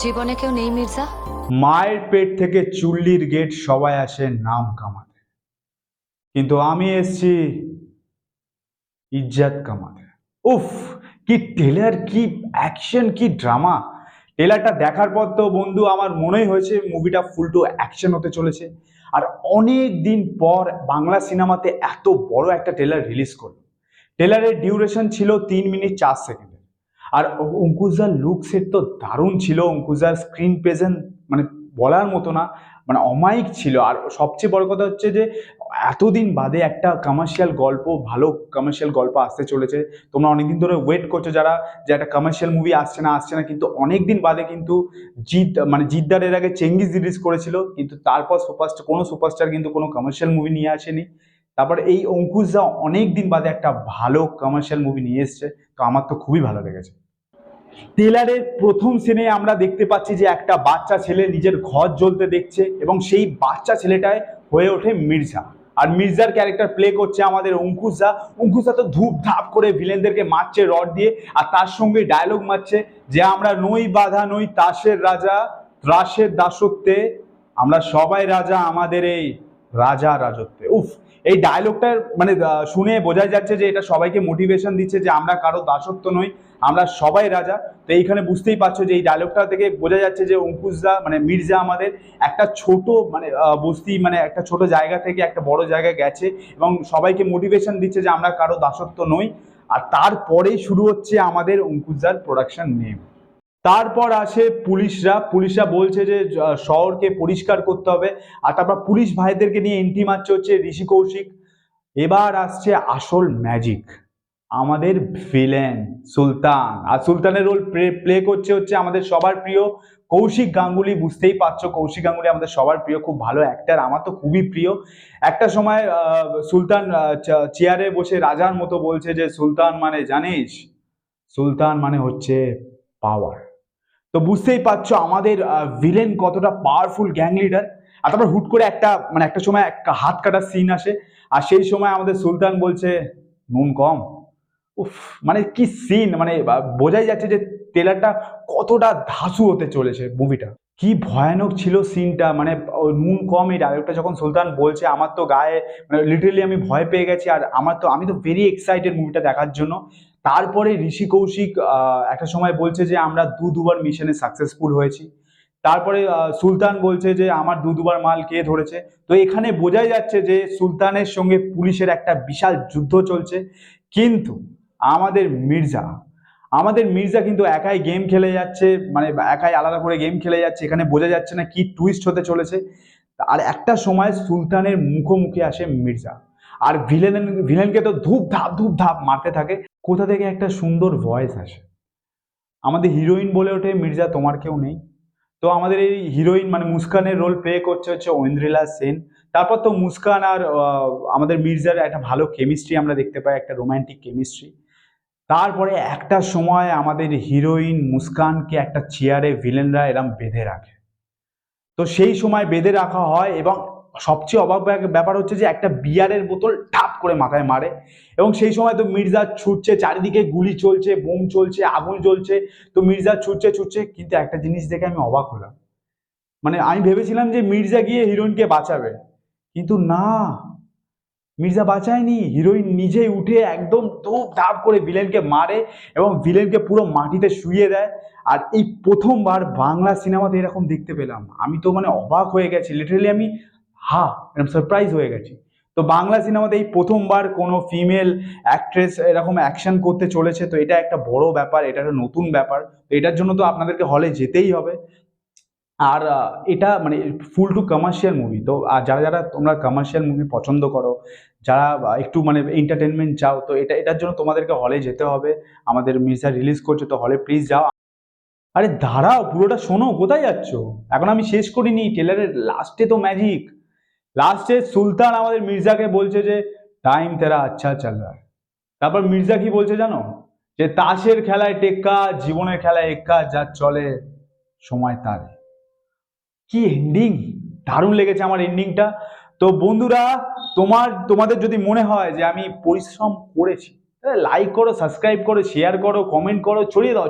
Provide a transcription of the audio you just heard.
জীবনে কেউ নেই মির্জা। মায়ের পেট থেকে চুল্লির গেট সবাই আসে নাম কামাতে, কিন্তু আমি এসছি ইজ্জত কামাতে। উফ, কি টেলার, কি অ্যাকশন, কি ড্রামা! টেলারটা দেখার পর তো বন্ধু আমার মনেই হয়েছে মুভিটা ফুল টু অ্যাকশন হতে চলেছে। আর অনেক দিন পর বাংলা সিনেমাতে এত বড় একটা টেলার রিলিজ করলো। টেলারের ডিউরেশন ছিল 3 মিনিট 4 সেকেন্ড। আর অঙ্কুশদার লুক সেট তো দারুণ ছিল। অঙ্কুশদার স্ক্রিন প্রেজেন্ট মানে বলার মতো না, মানে অমায়িক ছিল। আর সবচেয়ে বড় কথা হচ্ছে যে এতদিন বাদে একটা কমার্শিয়াল গল্প, ভালো কমার্শিয়াল গল্প আসতে চলেছে। তোমরা অনেকদিন ধরে ওয়েট করছো যারা, যে একটা কমার্শিয়াল মুভি আসছে না আসছে না, কিন্তু অনেকদিন বাদে কিন্তু জিদ্দার এর আগে চেঙ্গিস রিলিজ করেছিল, কিন্তু তারপর কোনো সুপারস্টার কিন্তু কোনো কমার্শিয়াল মুভি নিয়ে আসেনি। তারপর এই অঙ্কুশদা অনেক দিন বাদে একটা ভালো কমার্শিয়াল মুভি নিয়ে এসছে, তো আমার তো খুবই ভালো লেগেছে। ট্রেলারের প্রথম সিনে আমরা দেখতে পাচ্ছি যে একটা বাচ্চা ছেলে নিজের ঘর জ্বলতে দেখছে, এবং সেই বাচ্চা ছেলেটাই হয়ে ওঠে মির্জা। আর মির্জার ক্যারেক্টার প্লে করছে আমাদের অঙ্কুশদা। অঙ্কুশদা তো ধূপ ধাপ করে ভিলেনদেরকে মারছে রড দিয়ে, আর তার সঙ্গে ডায়লগ মারছে যে আমরা নই বাধা নই তাসের রাজা, ত্রাসের দাসত্বে আমরা সবাই রাজা আমাদের এই রাজা রাজত্বে। উফ, এই ডায়লগটার মানে শুনে বোঝা যাচ্ছে যে এটা সবাইকে মোটিভেশন দিচ্ছে যে আমরা কারো দাসত্ব নই, আমরা সবাই রাজা। তো এইখানে বুঝতেই পারছো যে এই ডায়লগটা থেকে বোঝা যাচ্ছে যে অঙ্কুশদা মানে মির্জা আমাদের একটা ছোট মানে বস্তি, মানে একটা ছোট জায়গা থেকে একটা বড় জায়গায় গেছে, এবং সবাইকে মোটিভেশন দিচ্ছে যে আমরা কারো দাসত্ব নই। আর তারপরেই শুরু হচ্ছে আমাদের অঙ্কুশদার প্রোডাকশন নেম। তারপর আসে পুলিশরা বলছে যে শহরকে পরিষ্কার করতে হবে। আর তারপর পুলিশ ভাইদেরকে নিয়ে এন্ট্রি মারছে হচ্ছে ঋষি কৌশিক। এবার আসছে আসল ম্যাজিক, আমাদের ভিলেন সুলতান। আর সুলতানের রোল প্লে করছে হচ্ছে আমাদের সবার প্রিয় কৌশিক গাঙ্গুলি। বুঝতেই পারছো কৌশিক গাঙ্গুলি আমাদের সবার প্রিয়, খুব ভালো অ্যাক্টার, আমার তো খুবই প্রিয়। একটা সময় সুলতান চেয়ারে বসে রাজার মতো বলছে যে সুলতান মানে জানিস, সুলতান মানে হচ্ছে পাওয়ার। তো বুঝতেই পারছো আমাদের ভিলেন কতটা পাওয়ারফুল গ্যাং লিডার। আর তারপর হুট করে একটা সময় একটা হাত কাটার সিন আসে, আর সেই সময় আমাদের সুলতান বলছে নুন কম। উফ, মানে কি সিন! মানে বোঝাই যাচ্ছে যে ট্রেলারটা কতটা ধাসু হতে চলেছে মুভিটা। কি ভয়ানক ছিল সিনটা, মানে নুন কম এই ডায়লগটা যখন সুলতান বলছে আমার তো গায়ে মানে লিটারালি আমি ভয় পেয়ে গেছি। আর আমি তো ভেরি এক্সাইটেড মুভিটা দেখার জন্য। তারপরে ঋষি কৌশিক একটা সময় বলছে যে আমরা দুবার মিশনে সাকসেসফুল হয়েছি। তারপরে সুলতান বলছে যে আমার দুবার মাল কে ধরেছে। তো এখানে বোঝাই যাচ্ছে যে সুলতানের সঙ্গে পুলিশের একটা বিশাল যুদ্ধ চলছে। কিন্তু আমাদের মির্জা আমাদের মির্জা কিন্তু একাই গেম খেলে যাচ্ছে, মানে একাই আলাদা করে গেম খেলে যাচ্ছে। এখানে বোঝা যাচ্ছে না কি টুইস্ট হতে চলেছে। আর একটা সময় সুলতানের মুখোমুখি আসে মির্জা, আর ভিলেনকে তো ধূপ ধাপ মারতে থাকে। কোথা থেকে একটা সুন্দর ভয়েস আসে, আমাদের হিরোইন বলে ওঠে মির্জা তোমার কেউ নেই। তো আমাদের এই হিরোইন মানে মুস্কানের রোল প্লে করছে হচ্ছে ঐন্দ্রিলা সেন। তারপর তো মুস্কান আর আমাদের মির্জার একটা ভালো কেমিস্ট্রি আমরা দেখতে পাই, একটা রোমান্টিক কেমিস্ট্রি। তারপরে একটা সময় আমাদের হিরোইন মুস্কানকে একটা চেয়ারে ভিলেনরা এরম বেঁধে রাখে। তো সেই সময় বেঁধে রাখা হয়, এবং সবচেয়ে অবাক ব্যাপার হচ্ছে যে একটা বিয়ারের বোতল ঠাপ করে মাথায় মারে। এবং সেই সময় তো মির্জা ছুটছে, চারিদিকে গুলি চলছে, বোম চলছে, আগুন জ্বলছে। তো মির্জা ছুটছে, কিন্তু একটা জিনিস দেখে আমি অবাক হলাম। মানে আমি ভেবেছিলাম যে মির্জা গিয়ে হিরোইনকে বাঁচাবে, কিন্তু না, মির্জা বাঁচায়নি। হিরোইন নিজেই উঠে একদম ধূপ ধাপ করে ভিলেনকে মারে, এবং ভিলেনকে পুরো মাটিতে শুইয়ে দেয়। আর এই প্রথমবার বাংলা সিনেমাতে এরকম দেখতে পেলাম। আমি তো মানে অবাক হয়ে গেছি, লিটারালি আমি এরকম সারপ্রাইজ হয়ে গেছি। তো বাংলা সিনেমাতে এই প্রথমবার কোনো ফিমেল অ্যাক্ট্রেস এরকম অ্যাকশন করতে চলেছে, তো এটা একটা বড় ব্যাপার, এটা একটা নতুন ব্যাপার। তো এটার জন্য তো আপনাদেরকে হলে যেতেই হবে। আর এটা মানে ফুল টু কমার্শিয়াল মুভি। তো আর যারা তোমরা কমার্শিয়াল মুভি পছন্দ করো, যারা একটু মানে এন্টারটেনমেন্ট চাও, তো এটার জন্য তোমাদেরকে হলে যেতে হবে। আমাদের মির্জা রিলিজ করছে, তো হলে প্লিজ যাও। আরে দাঁড়াও, পুরোটা শোনো, কোথায় যাচ্ছ? এখন আমি শেষ করিনি। টেলারের লাস্টে তো ম্যাজিক। লাস্টে সুলতান আমাদের মির্জাকে বলছে যে টাইম তেরা আচ্ছা চল রা হ্যায়। তারপর মির্জা কি বলছে জানো? যে তাসের খেলায় টেক্কা, জীবনের খেলায় এক্কা, যা চলে সময় তারে। কি এন্ডিং! দারুণ লেগেছে আমার এন্ডিংটা। তো বন্ধুরা, তোমাদের যদি মনে হয় যে আমি পরিশ্রম করেছি, লাইক করো, সাবস্ক্রাইব করো, শেয়ার করো, কমেন্ট করো, ছড়িয়ে দাও।